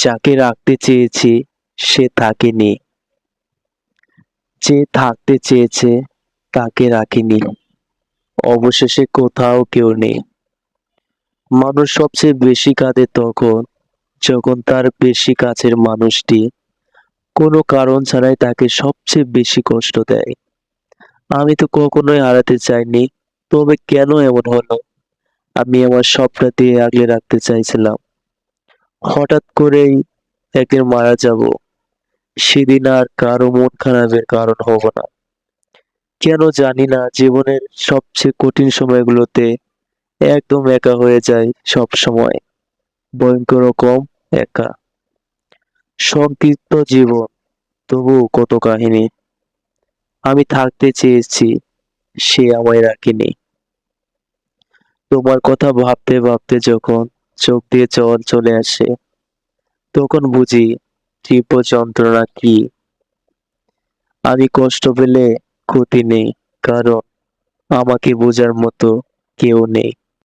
যাকে রাখতে চেয়েছি সে থাকেনি, যে থাকতে চেয়েছে তাকে রাখিনি, অবশেষে কোথাও কেউ নেই। মানুষ সবচেয়ে বেশি কাঁদে তখন যখন তার বেশি কাছের মানুষটি কোনো কারণ ছাড়াই তাকে সবচেয়ে বেশি কষ্ট দেয়। আমি তো কখনোই হারাতে চাইনি, তবে কেন এমন হলো? আমি আমার সবটা দিয়ে আগলে রাখতে চাইছিলাম, হঠাৎ করেই একদিন মারা যাব, সেদিন আর কারো মন খারাপের কারণ হব না। কেন জানি না, জীবনের সবচেয়ে কঠিন সময়গুলোতে একদম একা হয়ে যায় সব সময়, ভয়ঙ্কর রকম একা। সংক্ষিপ্ত জীবন, তবুও কত কাহিনী। আমি থাকতে চেয়েছি, সে আমায় রাখেনি। তোমার কথা ভাবতে ভাবতে যখন চোখ দিয়ে জল চলে আসে, তখন বুঝি তীব্র যন্ত্রণা কি। আমি কষ্ট পেলে ক্ষতি নেই, কারণ আমাকে বোঝার মতো কেউ নেই।